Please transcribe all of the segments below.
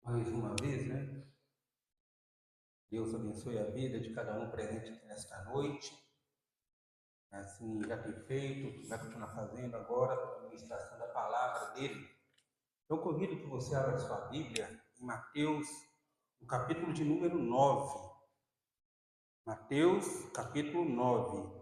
mais uma vez, né? Deus abençoe a vida de cada um presente aqui nesta noite. Assim já tem feito, vai continuar fazendo agora pela ministração da palavra dele. Eu convido que você abra a sua Bíblia em Mateus, no capítulo de número 9. Mateus, capítulo 9.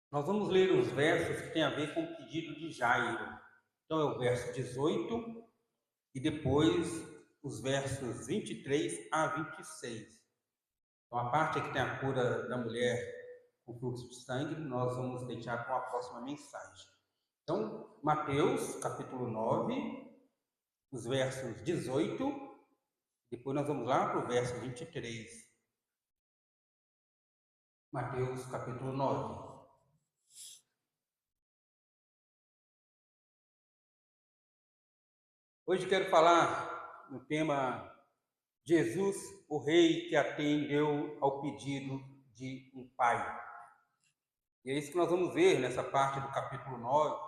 Nós vamos ler os versos que têm a ver com o pedido de Jairo. Então é o verso 18 e depois os versos 23 a 26. Então, a parte que tem a cura da mulher com fluxo de sangue, nós vamos deixar para uma próxima mensagem. Então, Mateus, capítulo 9, os versos 18, depois nós vamos lá para o verso 23. Mateus, capítulo 9. Hoje quero falar no tema Jesus, o Rei que atendeu ao pedido de um pai. E é isso que nós vamos ver nessa parte do capítulo 9.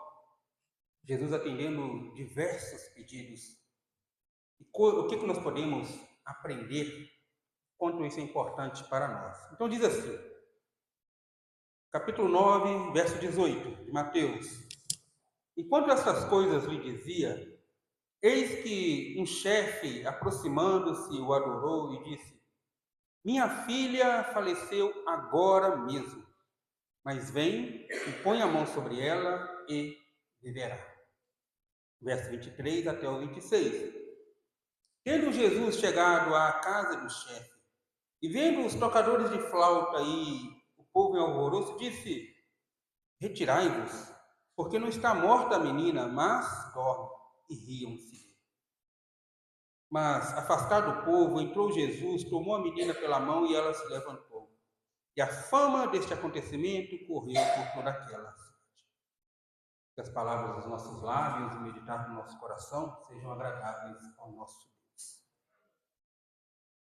Jesus atendendo diversos pedidos. E o que nós podemos aprender quanto isso é importante para nós? Então diz assim, capítulo 9, verso 18 de Mateus. Enquanto essas coisas lhe dizia, eis que um chefe, aproximando-se, o adorou e disse: minha filha faleceu agora mesmo, mas vem e põe a mão sobre ela e viverá. Verso 23 até o 26. Tendo Jesus chegado à casa do chefe, e vendo os tocadores de flauta e o povo em alvoroço, disse: retirai-vos, porque não está morta a menina, mas dorme. E riam-se. Mas, afastado o povo, entrou Jesus, tomou a menina pela mão e ela se levantou. E a fama deste acontecimento correu por toda aquela cidade. Que as palavras dos nossos lábios e meditar no nosso coração sejam agradáveis ao nosso Deus.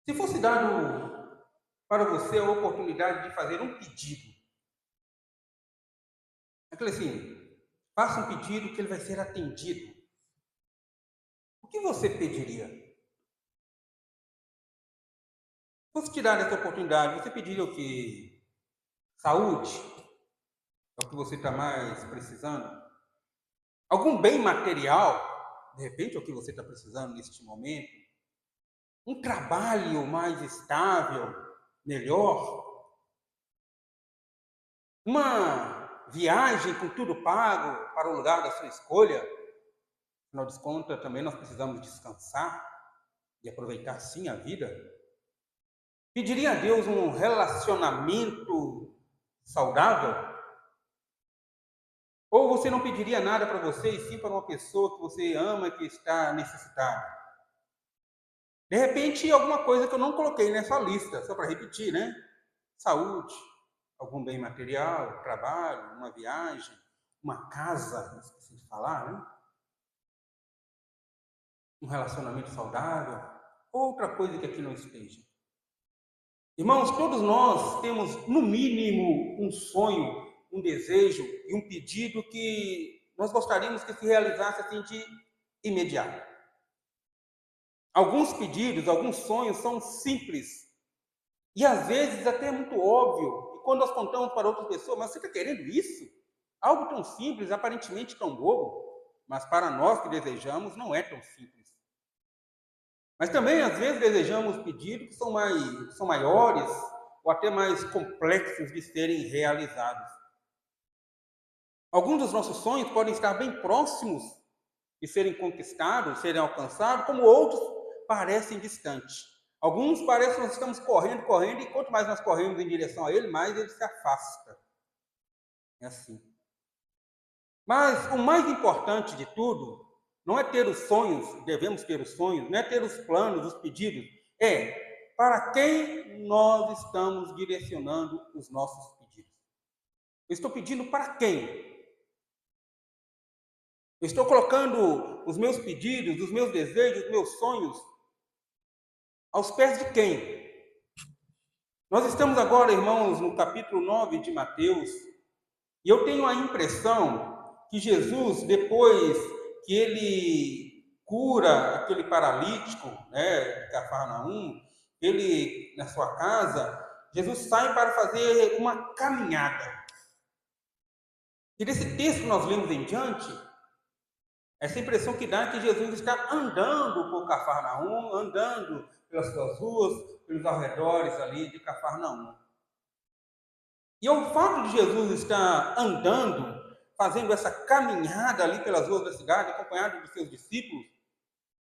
Se fosse dado para você a oportunidade de fazer um pedido, aquele assim, faça um pedido que ele vai ser atendido. O que você pediria? Se fosse te dar essa oportunidade, você pediria o quê? Saúde? É o que você está mais precisando? Algum bem material? De repente é o que você está precisando neste momento? Um trabalho mais estável, melhor? Uma viagem com tudo pago para o lugar da sua escolha? Afinal de contas, também nós precisamos descansar e aproveitar sim a vida. Pediria a Deus um relacionamento saudável? Ou você não pediria nada para você, e sim para uma pessoa que você ama e que está necessitada? De repente, alguma coisa que eu não coloquei nessa lista, só para repetir, né? Saúde, algum bem material, trabalho, uma viagem, uma casa, esqueci de falar, né? Um relacionamento saudável, outra coisa que aqui não esteja. Irmãos, todos nós temos, no mínimo, um sonho, um desejo e um pedido que nós gostaríamos que se realizasse assim de imediato. Alguns pedidos, alguns sonhos são simples e às vezes até muito óbvio. E quando nós contamos para outras pessoas, mas você está querendo isso? Algo tão simples, aparentemente tão bobo, mas para nós que desejamos não é tão simples. Mas também, às vezes, desejamos pedidos que são maiores ou até mais complexos de serem realizados. Alguns dos nossos sonhos podem estar bem próximos de serem conquistados, serem alcançados, como outros parecem distantes. Alguns parecem que nós estamos correndo, e quanto mais nós corremos em direção a ele, mais ele se afasta. É assim. Mas o mais importante de tudo não é ter os sonhos, devemos ter os sonhos, não é ter os planos, os pedidos, é para quem nós estamos direcionando os nossos pedidos. Eu estou pedindo para quem? Eu estou colocando os meus pedidos, os meus desejos, os meus sonhos aos pés de quem? Nós estamos agora, irmãos, no capítulo 9 de Mateus, E eu tenho a impressão que Jesus, depois que ele cura aquele paralítico, né, de Cafarnaum, ele na sua casa, Jesus sai para fazer uma caminhada. E desse texto que nós lemos em diante, essa impressão que dá é que Jesus está andando por Cafarnaum, andando pelas suas ruas, pelos arredores ali de Cafarnaum. E o fato de Jesus estar andando, fazendo essa caminhada ali pelas ruas da cidade, acompanhado dos seus discípulos,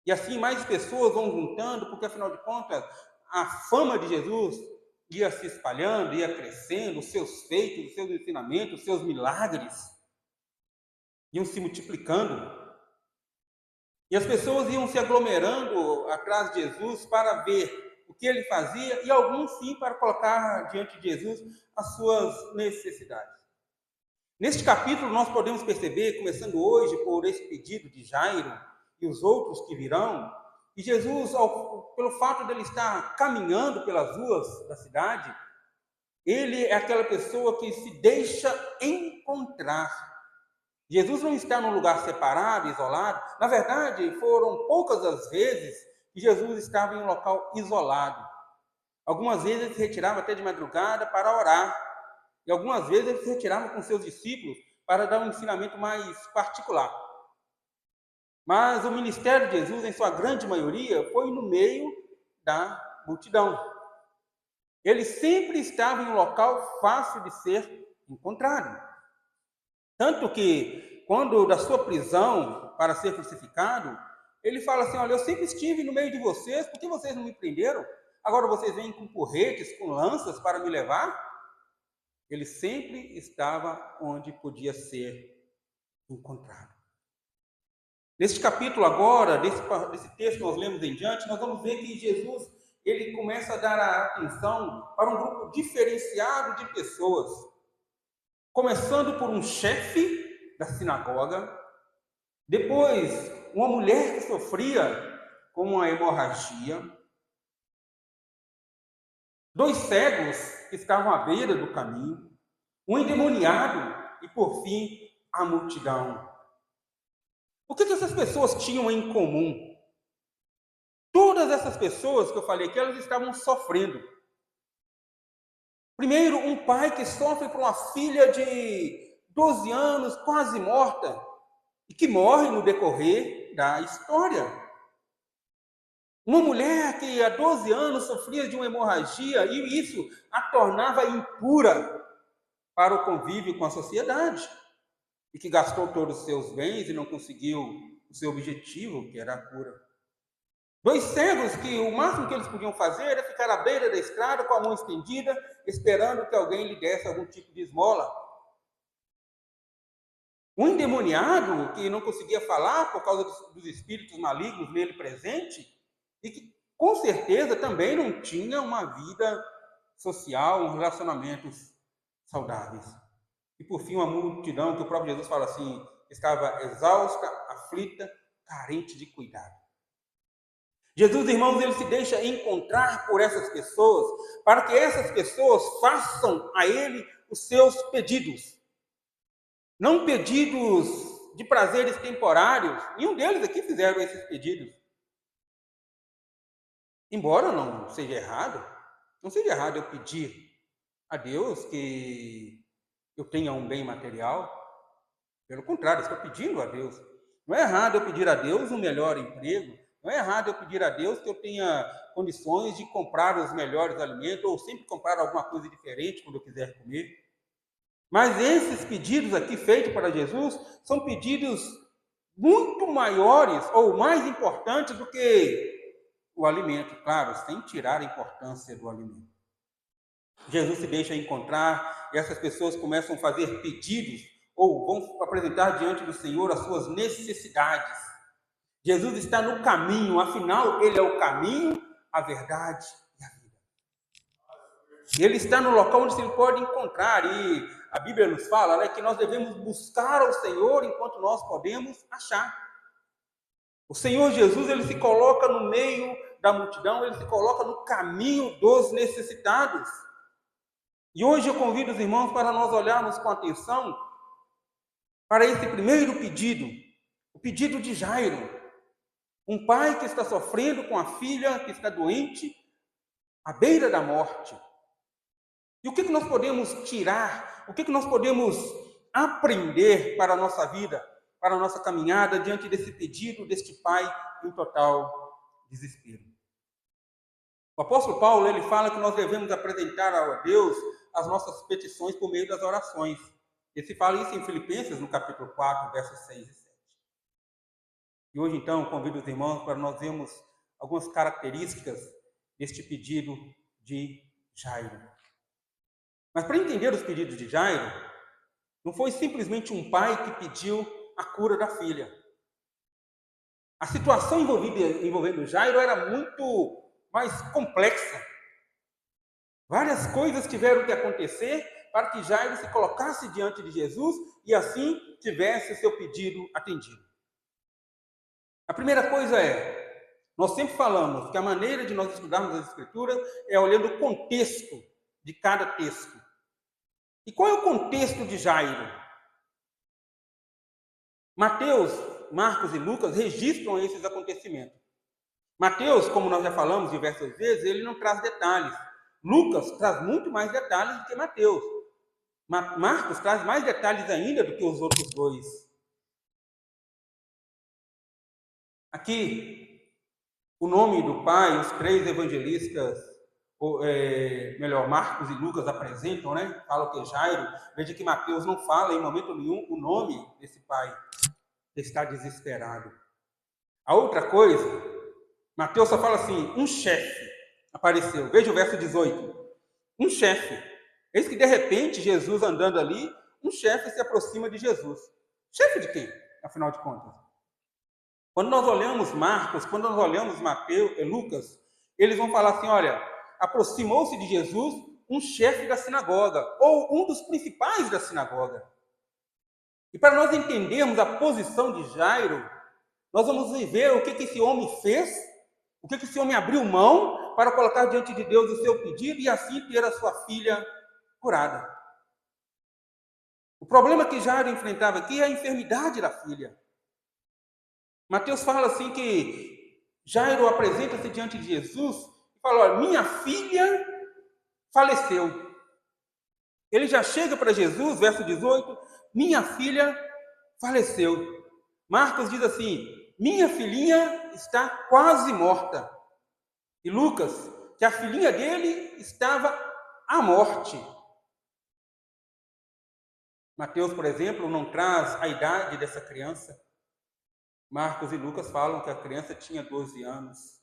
e assim mais pessoas vão juntando, porque afinal de contas, a fama de Jesus ia se espalhando, ia crescendo, os seus feitos, os seus ensinamentos, os seus milagres iam se multiplicando. E as pessoas iam se aglomerando atrás de Jesus para ver o que ele fazia, e alguns sim para colocar diante de Jesus as suas necessidades. Neste capítulo nós podemos perceber, começando hoje por esse pedido de Jairo e os outros que virão, que Jesus, pelo fato de ele estar caminhando pelas ruas da cidade, ele é aquela pessoa que se deixa encontrar. Jesus não está num lugar separado, isolado. Na verdade, foram poucas as vezes que Jesus estava em um local isolado. Algumas vezes ele se retirava até de madrugada para orar. E algumas vezes ele se retirava com seus discípulos para dar um ensinamento mais particular. Mas o ministério de Jesus, em sua grande maioria, foi no meio da multidão. Ele sempre estava em um local fácil de ser encontrado. Tanto que, quando da sua prisão para ser crucificado, ele fala assim: olha, eu sempre estive no meio de vocês, por que vocês não me prenderam? Agora vocês vêm com porretes, com lanças para me levar? Ele sempre estava onde podia ser encontrado. Neste capítulo agora, desse texto que nós lemos em diante, nós vamos ver que Jesus ele começa a dar a atenção para um grupo diferenciado de pessoas. Começando por um chefe da sinagoga, depois uma mulher que sofria com uma hemorragia, 2 cegos que estavam à beira do caminho, um endemoniado e, por fim, a multidão. O que essas pessoas tinham em comum? Todas essas pessoas que eu falei aqui, elas estavam sofrendo. Primeiro, um pai que sofre por uma filha de 12 anos, quase morta, e que morre no decorrer da história. Uma mulher que há 12 anos sofria de uma hemorragia, e isso a tornava impura para o convívio com a sociedade, e que gastou todos os seus bens e não conseguiu o seu objetivo, que era a cura. 2 cegos que o máximo que eles podiam fazer era ficar à beira da estrada com a mão estendida, esperando que alguém lhe desse algum tipo de esmola. Um endemoniado que não conseguia falar por causa dos espíritos malignos nele presente, e que com certeza também não tinha uma vida social, relacionamentos saudáveis. E por fim, uma multidão que o próprio Jesus fala assim, estava exausta, aflita, carente de cuidado. Jesus, irmãos, ele se deixa encontrar por essas pessoas, para que essas pessoas façam a ele os seus pedidos. Não pedidos de prazeres temporários, nenhum deles aqui fizeram esses pedidos. Embora não seja errado eu pedir a Deus que eu tenha um bem material. Pelo contrário, estou pedindo a Deus. Não é errado eu pedir a Deus um melhor emprego, não é errado eu pedir a Deus que eu tenha condições de comprar os melhores alimentos, ou sempre comprar alguma coisa diferente quando eu quiser comer. Mas esses pedidos aqui feitos para Jesus são pedidos muito maiores ou mais importantes do que o alimento, claro, sem tirar a importância do alimento. Jesus se deixa encontrar e essas pessoas começam a fazer pedidos ou vão apresentar diante do Senhor as suas necessidades. Jesus está no caminho, afinal, ele é o caminho, a verdade e a vida. Ele está no local onde se pode encontrar, e a Bíblia nos fala, né, que nós devemos buscar ao Senhor enquanto nós podemos achar. O Senhor Jesus, ele se coloca no meio da multidão, ele se coloca no caminho dos necessitados. E hoje eu convido os irmãos para nós olharmos com atenção para esse primeiro pedido, o pedido de Jairo, um pai que está sofrendo com a filha que está doente, à beira da morte. E o que nós podemos tirar, o que nós podemos aprender para a nossa vida, para a nossa caminhada, diante desse pedido deste pai em total desespero? O apóstolo Paulo, ele fala que nós devemos apresentar a Deus as nossas petições por meio das orações. Ele se fala isso em Filipenses, no capítulo 4, versos 6 e 7. E hoje, então, convido os irmãos para nós vermos algumas características deste pedido de Jairo. Mas para entender os pedidos de Jairo, não foi simplesmente um pai que pediu a cura da filha. A situação envolvendo Jairo era muito mais complexa. Várias coisas tiveram que acontecer para que Jairo se colocasse diante de Jesus e assim tivesse seu pedido atendido. A primeira coisa nós sempre falamos que a maneira de nós estudarmos as Escrituras é olhando o contexto de cada texto. E qual é o contexto de Jairo? Mateus, Marcos e Lucas registram esses acontecimentos. Mateus, como nós já falamos diversas vezes, ele não traz detalhes. Lucas traz muito mais detalhes do que Mateus. Marcos traz mais detalhes ainda do que os outros dois. Aqui, o nome do pai, os três evangelistas, Marcos e Lucas apresentam, né? Falam que é Jairo. Veja que Mateus não fala em momento nenhum o nome desse pai que está desesperado. A outra coisa, Mateus só fala assim, um chefe apareceu. Veja o verso 18. Um chefe. Eis que de repente, Jesus andando ali, um chefe se aproxima de Jesus. Chefe de quem, afinal de contas? Quando nós olhamos Marcos, quando nós olhamos Mateus e Lucas, eles vão falar assim, olha, aproximou-se de Jesus um chefe da sinagoga, ou um dos principais da sinagoga. E para nós entendermos a posição de Jairo, nós vamos ver o que esse homem fez, o que esse homem abriu mão para colocar diante de Deus o seu pedido e assim ter a sua filha curada. O problema que Jairo enfrentava aqui é a enfermidade da filha. Mateus fala assim que Jairo apresenta-se diante de Jesus e fala, olha, minha filha faleceu. Ele já chega para Jesus, verso 18, minha filha faleceu. Marcos diz assim, minha filhinha está quase morta. E Lucas, que a filhinha dele estava à morte. Mateus, por exemplo, não traz a idade dessa criança. Marcos e Lucas falam que a criança tinha 12 anos.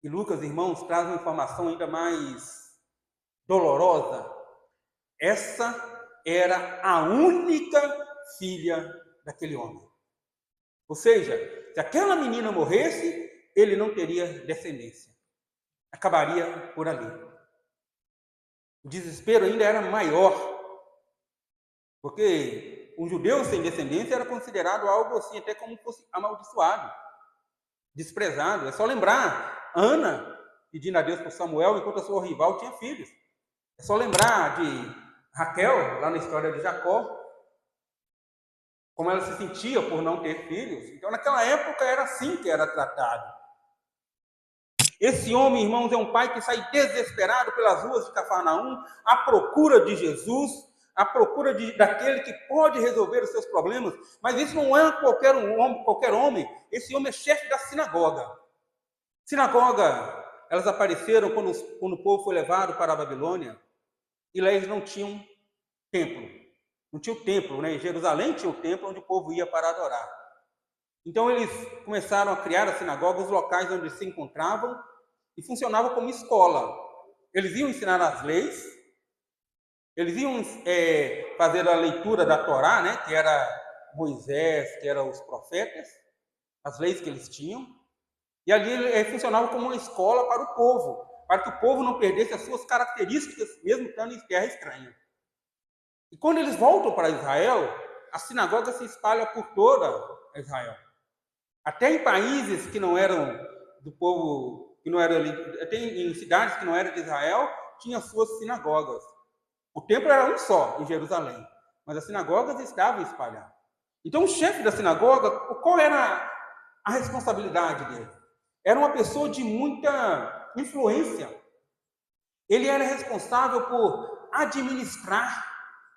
E Lucas, irmãos, traz uma informação ainda mais dolorosa. Essa era a única filha daquele homem. Ou seja, se aquela menina morresse, ele não teria descendência. Acabaria por ali. O desespero ainda era maior, porque um judeu sem descendência era considerado algo assim, até como fosse amaldiçoado, desprezado. É só lembrar Ana pedindo a Deus por Samuel enquanto a sua rival tinha filhos. É só lembrar de Raquel, lá na história de Jacó, como ela se sentia por não ter filhos. Então, naquela época, era assim que era tratado. Esse homem, irmãos, é um pai que sai desesperado pelas ruas de Cafarnaum, à procura de Jesus, à procura daquele que pode resolver os seus problemas. Mas isso não é qualquer homem. Esse homem é chefe da sinagoga. Sinagoga, elas apareceram quando o povo foi levado para a Babilônia, e lá eles não tinham templo. Não tinha o templo, né? Em Jerusalém tinha o templo onde o povo ia para adorar. Então eles começaram a criar a sinagoga, os locais onde se encontravam, e funcionava como escola. Eles iam ensinar as leis, eles iam fazer a leitura da Torá, né? Que era Moisés, que eram os profetas, as leis que eles tinham, e ali funcionava como uma escola para o povo, para que o povo não perdesse as suas características, mesmo estando em terra estranha. E quando eles voltam para Israel, a sinagoga se espalha por toda Israel. Até em países que não eram do povo, que não eram ali, até em cidades que não eram de Israel, tinha suas sinagogas. O templo era um só em Jerusalém, mas as sinagogas estavam espalhadas. Então, o chefe da sinagoga, qual era a responsabilidade dele? Era uma pessoa de muita influência. Ele era responsável por administrar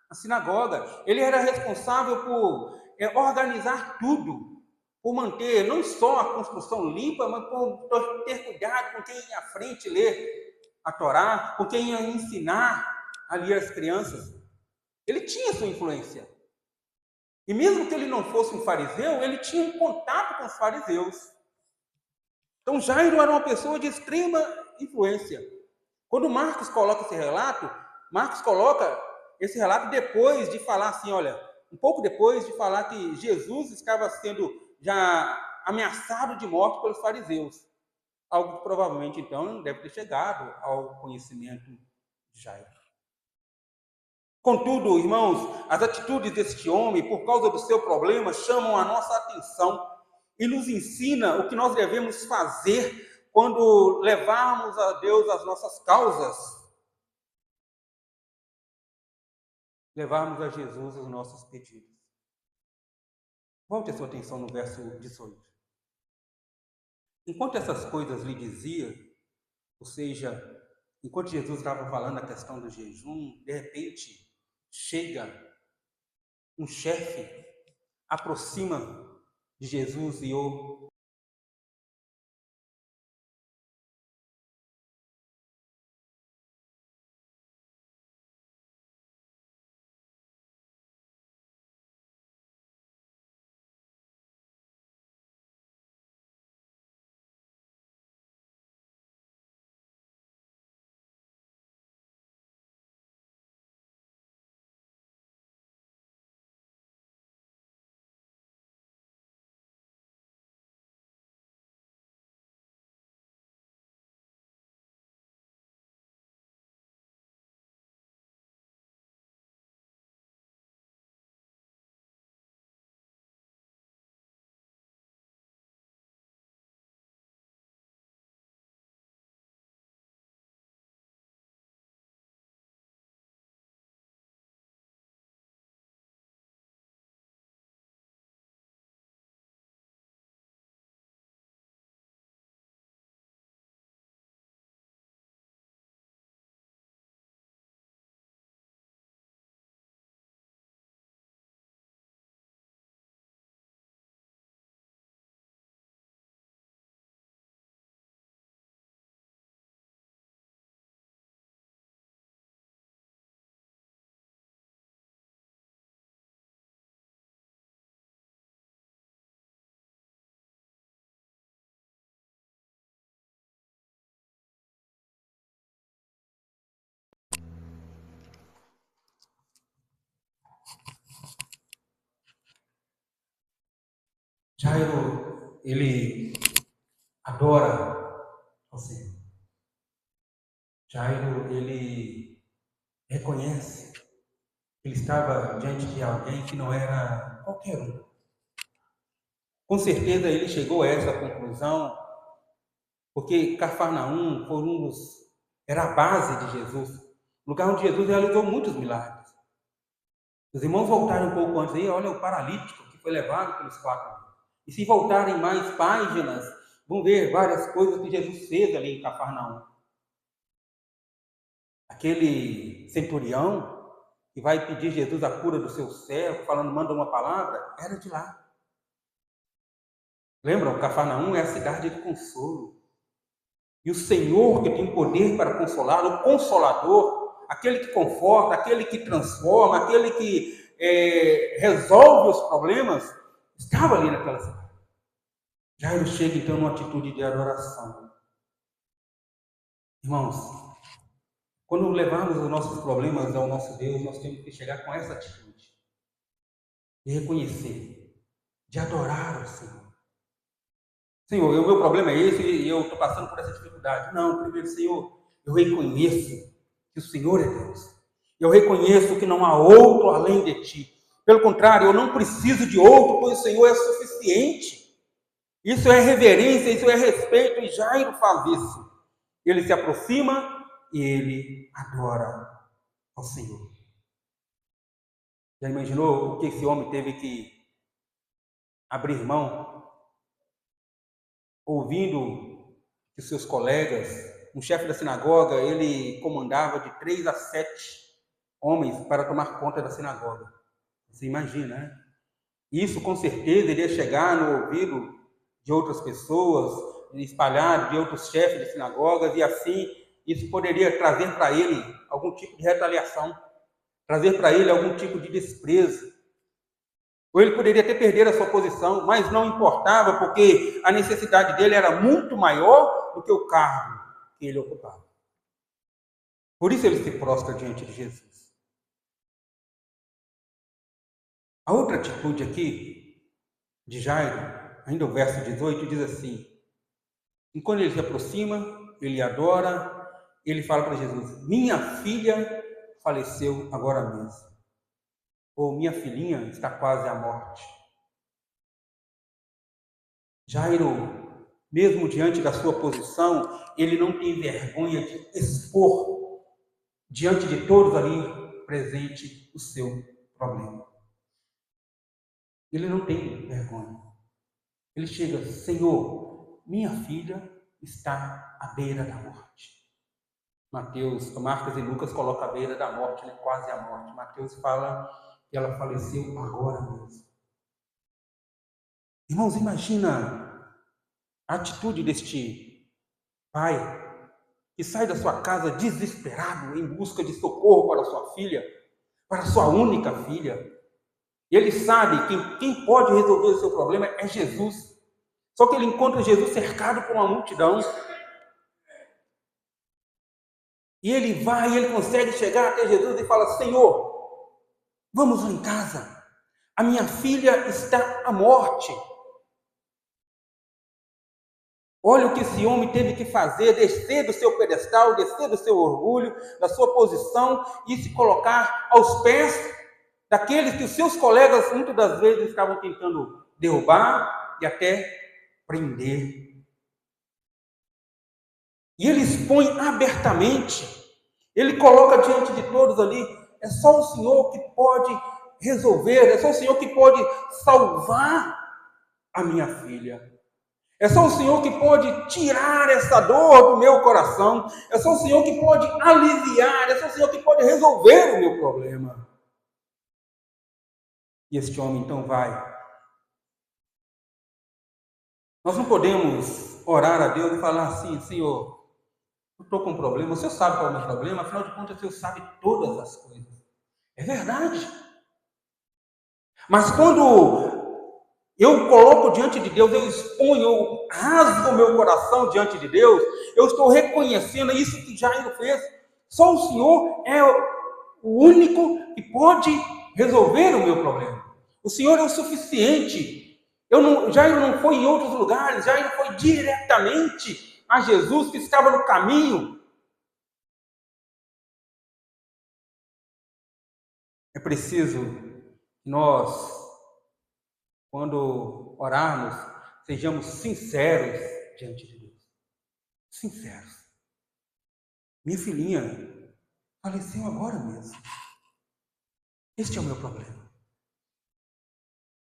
a sinagoga. Ele era responsável por organizar tudo, por manter não só a construção limpa, mas por ter cuidado com quem ia à frente ler a Torá, com quem ia ensinar ali as crianças. Ele tinha sua influência. E mesmo que ele não fosse um fariseu, ele tinha um contato com os fariseus. Então, Jairo era uma pessoa de extrema influência. Quando Marcos coloca esse relato, Marcos coloca esse relato depois de falar assim, olha, um pouco depois de falar que Jesus estava sendo já ameaçado de morte pelos fariseus. Algo que provavelmente, então, deve ter chegado ao conhecimento de Jairo. Contudo, irmãos, as atitudes deste homem, por causa do seu problema, chamam a nossa atenção e nos ensina o que nós devemos fazer quando levarmos a Deus as nossas causas. Levarmos a Jesus os nossos pedidos. Volte a sua atenção no verso 18. Enquanto essas coisas lhe dizia, ou seja, enquanto Jesus estava falando a questão do jejum, de repente chega um chefe, aproxima de Jesus e o Jairo, ele adora o Senhor. Jairo, ele reconhece que ele estava diante de alguém que não era qualquer um. Com certeza ele chegou a essa conclusão, porque Cafarnaum era a base de Jesus, lugar onde Jesus realizou muitos milagres. Os irmãos voltaram um pouco antes aí, olha o paralítico que foi levado pelos 4. E se voltarem mais páginas, vão ver várias coisas que Jesus fez ali em Cafarnaum. Aquele centurião que vai pedir Jesus a cura do seu servo, falando, manda uma palavra, era de lá. Lembram? Cafarnaum é a cidade de consolo. E o Senhor que tem poder para consolar, o Consolador, aquele que conforta, aquele que transforma, aquele que resolve os problemas, estava ali naquela cidade. Jairo chega então numa atitude de adoração. Irmãos, quando levarmos os nossos problemas ao nosso Deus, nós temos que chegar com essa atitude de reconhecer, de adorar o Senhor. Senhor, o meu problema é esse e eu estou passando por essa dificuldade. Não, primeiro, Senhor, eu reconheço que o Senhor é Deus. Eu reconheço que não há outro além de Ti. Pelo contrário, eu não preciso de outro, pois o Senhor é suficiente. Isso é reverência, isso é respeito, e Jairo faz isso. Ele se aproxima e ele adora ao Senhor. Já imaginou o que esse homem teve que abrir mão, ouvindo que seus colegas, um chefe da sinagoga, ele comandava de 3 a 7 homens para tomar conta da sinagoga. Você imagina, né? Isso com certeza iria chegar no ouvido de outras pessoas, espalhado de outros chefes de sinagogas, e assim isso poderia trazer para ele algum tipo de retaliação, trazer para ele algum tipo de desprezo. Ou ele poderia até perder a sua posição, mas não importava, porque a necessidade dele era muito maior do que o cargo que ele ocupava. Por isso ele se prostra diante de Jesus. A outra atitude aqui de Jairo, ainda o verso 18, diz assim: e quando ele se aproxima, ele adora, ele fala para Jesus: minha filha faleceu agora mesmo, ou minha filhinha está quase à morte. Jairo, mesmo diante da sua posição, ele não tem vergonha de expor diante de todos ali presente o seu problema. Ele não tem vergonha. Ele chega: Senhor, minha filha está à beira da morte. Marcos e Lucas colocam à beira da morte, né? Quase à morte. Mateus fala que ela faleceu agora mesmo. Irmãos, imagina a atitude deste pai que sai da sua casa desesperado em busca de socorro para sua filha, para sua única filha. E ele sabe que quem pode resolver o seu problema é Jesus. Só que ele encontra Jesus cercado por uma multidão. E ele vai, e ele consegue chegar até Jesus e fala: Senhor, vamos lá em casa. A minha filha está à morte. Olha o que esse homem teve que fazer: descer do seu pedestal, descer do seu orgulho, da sua posição e se colocar aos pés daqueles que os seus colegas muitas das vezes estavam tentando derrubar e até prender. E ele expõe abertamente, ele coloca diante de todos ali: é só o Senhor que pode resolver, é só o Senhor que pode salvar a minha filha. É só o Senhor que pode tirar essa dor do meu coração. É só o Senhor que pode aliviar. É só o Senhor que pode resolver o meu problema. E este homem então vai. Nós não podemos orar a Deus e falar assim: Senhor, eu estou com um problema. O Senhor sabe qual é o meu problema. Afinal de contas, o Senhor sabe todas as coisas. É verdade. Mas quando eu coloco diante de Deus, eu exponho, eu rasgo o meu coração diante de Deus, eu estou reconhecendo isso que Jairo fez. Só o Senhor é o único que pode resolver o meu problema. O Senhor é o suficiente. Jairo não foi em outros lugares, Jairo foi diretamente a Jesus que estava no caminho. É preciso que nós, quando orarmos, sejamos sinceros diante de Deus. Sinceros. Minha filhinha faleceu agora mesmo. Este é o meu problema.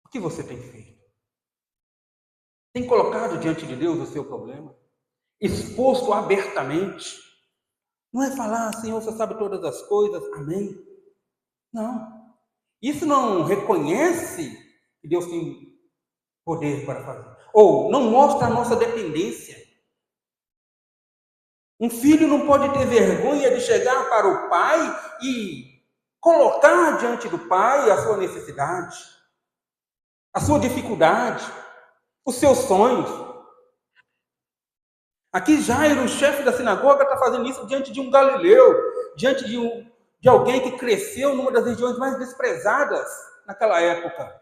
O que você tem feito? Tem colocado diante de Deus o seu problema? Exposto abertamente? Não é falar: Senhor, você sabe todas as coisas, amém? Não. Isso não reconhece que Deus tem poder para fazer. Ou não mostra a nossa dependência. Um filho não pode ter vergonha de chegar para o pai e colocar diante do pai a sua necessidade, a sua dificuldade, os seus sonhos. Aqui Jairo, o chefe da sinagoga, está fazendo isso diante de um galileu, diante de alguém que cresceu numa das regiões mais desprezadas naquela época.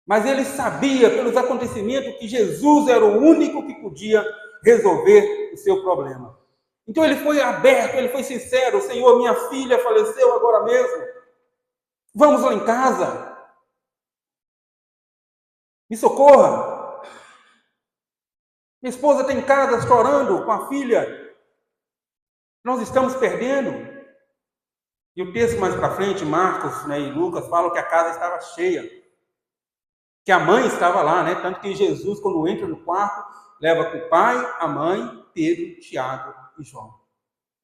Mas ele sabia, pelos acontecimentos, que Jesus era o único que podia resolver o seu problema. Então ele foi aberto, ele foi sincero: Senhor, minha filha faleceu agora mesmo. Vamos lá em casa. Me socorra. Minha esposa está em casa chorando com a filha. Nós estamos perdendo. E o texto mais para frente, Marcos, né, e Lucas, falam que a casa estava cheia, que a mãe estava lá, né? Tanto que Jesus, quando entra no quarto, leva com o pai, a mãe, Pedro, Tiago e João.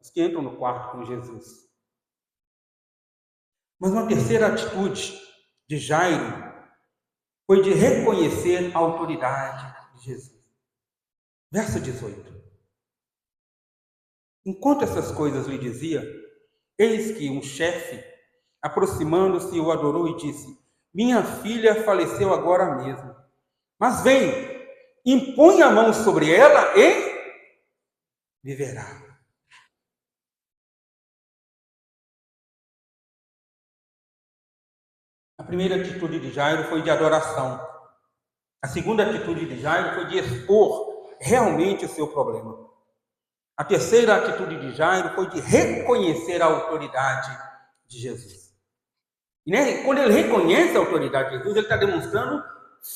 Os que entram no quarto com Jesus. Mas uma terceira atitude de Jairo foi de reconhecer a autoridade de Jesus. Verso 18. Enquanto essas coisas lhe dizia, eis que um chefe, aproximando-se, o adorou e disse: minha filha faleceu agora mesmo. Mas vem, impõe a mão sobre ela e viverá. A primeira atitude de Jairo foi de adoração. A segunda atitude de Jairo foi de expor realmente o seu problema. A terceira atitude de Jairo foi de reconhecer a autoridade de Jesus. E né, quando ele reconhece a autoridade de Jesus, ele está demonstrando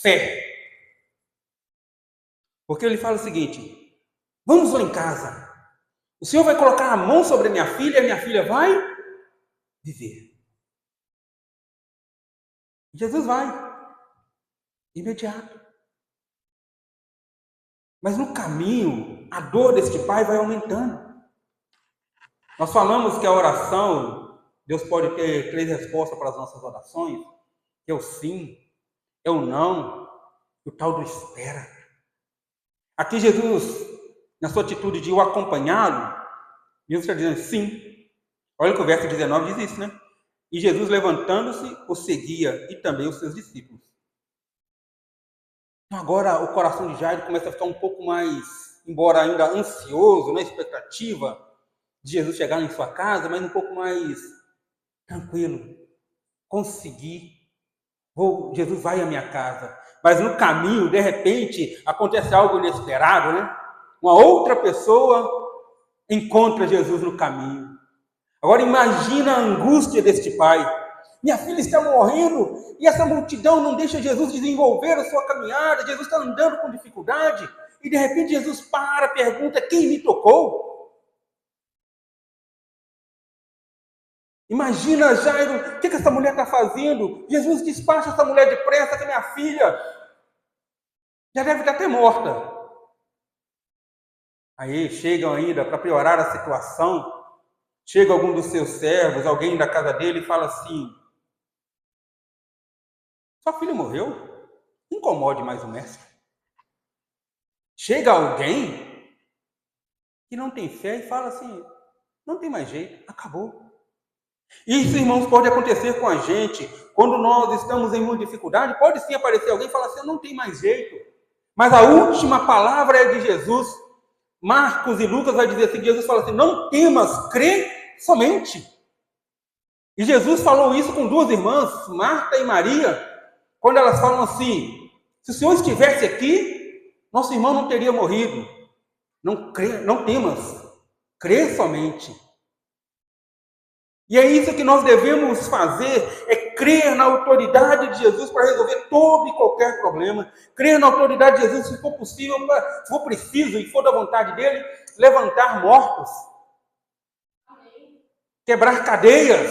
fé. Porque ele fala o seguinte: vamos lá em casa. O Senhor vai colocar a mão sobre a minha filha vai viver. Jesus vai, imediato. Mas no caminho, a dor deste pai vai aumentando. Nós falamos que a oração, Deus pode ter 3 respostas para as nossas orações, que é o sim, é o não, e o tal do espera. Aqui Jesus, na sua atitude de o acompanhá-lo, Jesus está dizendo sim. Olha que o verso 19 diz isso, né? E Jesus, levantando-se, o seguia, e também os seus discípulos. Então agora o coração de Jairo começa a ficar um pouco mais, embora ainda ansioso, na expectativa de Jesus chegar em sua casa, mas um pouco mais tranquilo. Consegui. Jesus vai à minha casa. Mas no caminho, de repente, acontece algo inesperado, né? Uma outra pessoa encontra Jesus no caminho. Agora imagina a angústia deste pai. Minha filha está morrendo e essa multidão não deixa Jesus desenvolver a sua caminhada. Jesus está andando com dificuldade e de repente Jesus para, pergunta: quem me tocou? Imagina Jairo, o que essa mulher está fazendo? Jesus despacha essa mulher depressa, que minha filha já deve estar até morta. Aí chegam ainda, para piorar a situação, chega algum dos seus servos, alguém da casa dele e fala assim: sua filha morreu? Incomode mais o mestre. Chega alguém que não tem fé e fala assim: não tem mais jeito, acabou. Isso, irmãos, pode acontecer com a gente. Quando nós estamos em muita dificuldade, pode sim aparecer alguém e falar assim: não tem mais jeito. Mas a última palavra é de Jesus. Marcos e Lucas vai dizer assim: Jesus fala assim: não temas, crê somente. E Jesus falou isso com 2 irmãs, Marta e Maria, quando elas falam assim: se o Senhor estivesse aqui, nosso irmão não teria morrido. Não temas, crê somente. E é isso que nós devemos fazer, é crer na autoridade de Jesus para resolver todo e qualquer problema. Crer na autoridade de Jesus, se for possível, se for preciso e for da vontade dele, levantar mortos. Quebrar cadeias.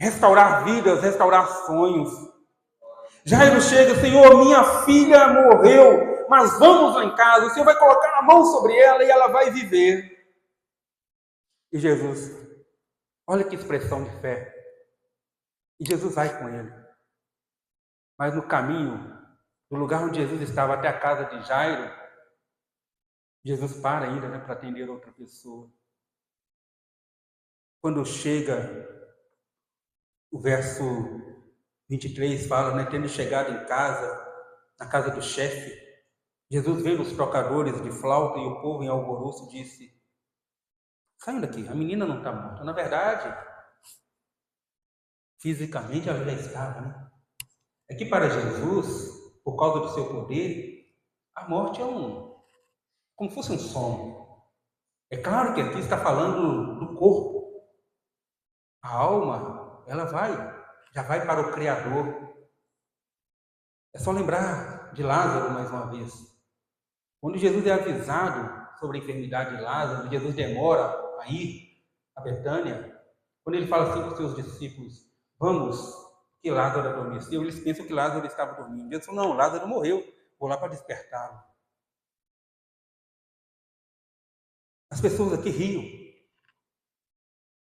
Restaurar vidas, restaurar sonhos. Jairo chega: Senhor, minha filha morreu, mas vamos lá em casa, o Senhor vai colocar a mão sobre ela e ela vai viver. E Jesus, olha que expressão de fé. E Jesus vai com ele. Mas no caminho, do lugar onde Jesus estava até a casa de Jairo, Jesus para ainda, né, para atender outra pessoa. Quando chega, o verso 23 fala, né, tendo chegado em casa, na casa do chefe, Jesus vendo os tocadores de flauta e o povo em alvoroço, disse: saiam daqui, a menina não está morta. Na verdade, fisicamente ela já estava, né? É que para Jesus, por causa do seu poder, a morte é como fosse um som. É claro que aqui está falando do corpo. A alma, ela já vai para o Criador. É só lembrar de Lázaro mais uma vez. Quando Jesus é avisado sobre a enfermidade de Lázaro, Jesus demora a ir. a Betânia, quando ele fala assim para os seus discípulos, vamos, que Lázaro adormeceu, eles pensam que Lázaro estava dormindo. Jesus falou, não, Lázaro morreu, vou lá para despertá-lo. As pessoas aqui riam.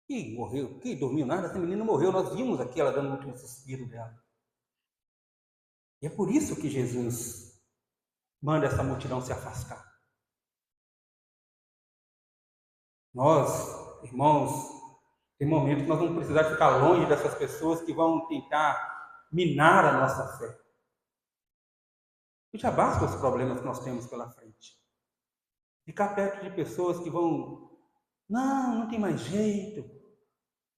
Que morreu? Que dormiu nada? Essa menina morreu. Nós vimos aqui ela dando o último suspiro dela. E é por isso que Jesus manda essa multidão se afastar. Nós, irmãos, tem momentos que nós vamos precisar ficar longe dessas pessoas que vão tentar minar a nossa fé. E já basta os problemas que nós temos pela frente. Ficar perto de pessoas que vão, não tem mais jeito,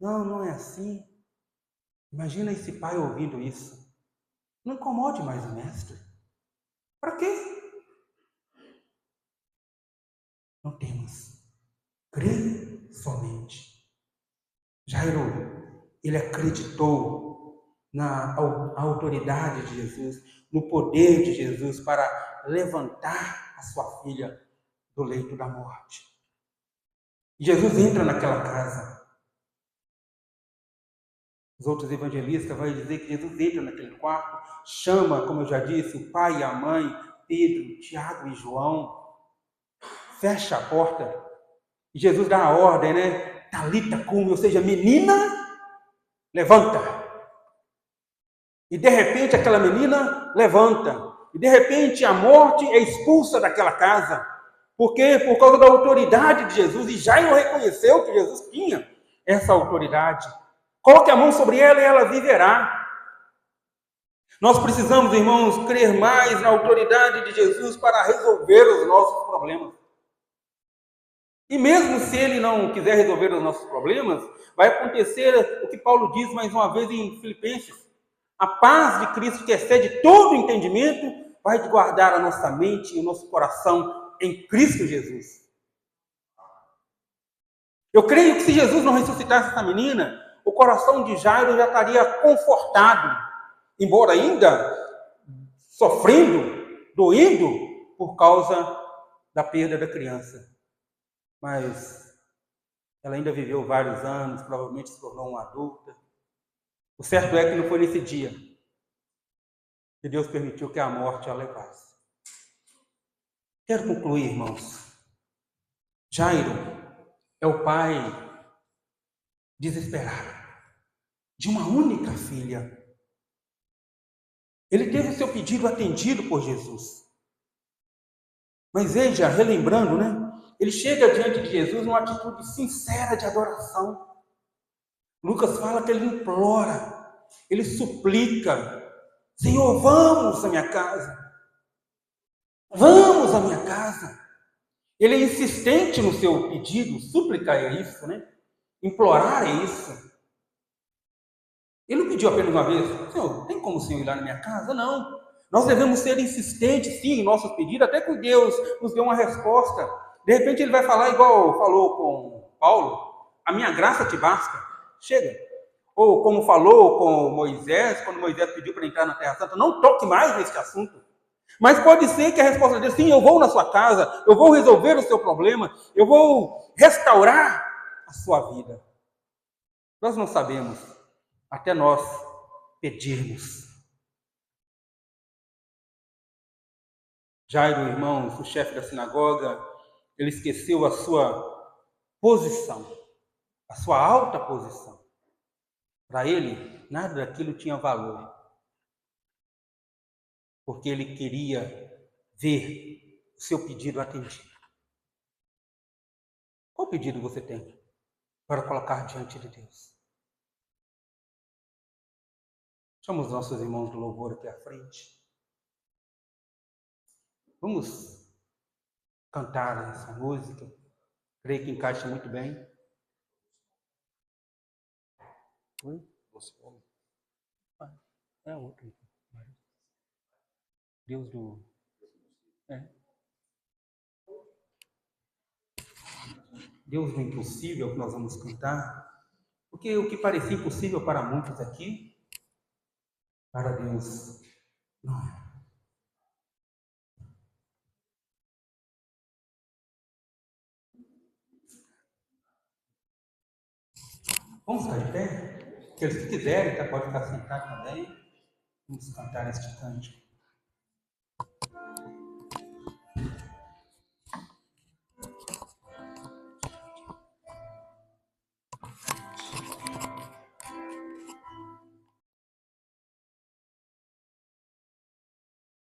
não é assim. Imagina esse pai ouvindo isso. Não incomode mais o mestre. Para quê? Não temos. Crê somente. Jairo, ele acreditou na autoridade de Jesus, no poder de Jesus para levantar a sua filha do leito da morte. Jesus entra naquela casa. Os outros evangelistas vão dizer que Jesus entra naquele quarto, chama, como eu já disse, o pai e a mãe, Pedro, Tiago e João, fecha a porta. E Jesus dá a ordem, né? Talita cum, ou seja, menina, levanta. E de repente aquela menina levanta. E de repente a morte é expulsa daquela casa. Por quê? Por causa da autoridade de Jesus. E Jairo reconheceu que Jesus tinha essa autoridade. Coloque a mão sobre ela e ela viverá. Nós precisamos, irmãos, crer mais na autoridade de Jesus para resolver os nossos problemas. E mesmo se ele não quiser resolver os nossos problemas, vai acontecer o que Paulo diz mais uma vez em Filipenses. A paz de Cristo, que excede todo o entendimento, vai guardar a nossa mente e o nosso coração em Cristo Jesus. Eu creio que se Jesus não ressuscitasse essa menina, o coração de Jairo já estaria confortado, embora ainda sofrendo, doendo, por causa da perda da criança. Mas ela ainda viveu vários anos, provavelmente se tornou uma adulta. O certo é que não foi nesse dia que Deus permitiu que a morte a levasse. Quero concluir, irmãos. Jairo é o pai desesperado de uma única filha. Ele teve o seu pedido atendido por Jesus. Mas veja, relembrando, né? Ele chega diante de Jesus numa atitude sincera de adoração. Lucas fala que ele implora, ele suplica: Senhor, vamos à minha casa. Vamos à minha casa. Ele é insistente no seu pedido, súplica é isso, né? Implorar é isso. Ele não pediu apenas uma vez, Senhor, tem como o Senhor ir lá na minha casa? Não. Nós devemos ser insistentes, sim, em nossos pedidos, até que Deus nos dê uma resposta. De repente ele vai falar igual falou com Paulo, a minha graça te basta, chega. Ou como falou com Moisés, quando Moisés pediu para entrar na Terra Santa, não toque mais nesse assunto. Mas pode ser que a resposta dele, sim, eu vou na sua casa, eu vou resolver o seu problema, eu vou restaurar a sua vida. Nós não sabemos, até nós pedirmos. Jairo, irmãos, o chefe da sinagoga, ele esqueceu a sua posição, a sua alta posição. Para ele, nada daquilo tinha valor, porque ele queria ver o seu pedido atendido. Qual pedido você tem para colocar diante de Deus? Chama os nossos irmãos do louvor aqui à frente. Vamos cantar essa música. Creio que encaixa muito bem. Oi? É outro. Deus do... Deus do impossível que nós vamos cantar. Porque o que parecia impossível para muitos aqui, para Deus não é. Vamos ficar de pé? Aqueles que quiserem, tá? Pode ficar sentado também. Vamos cantar este cântico.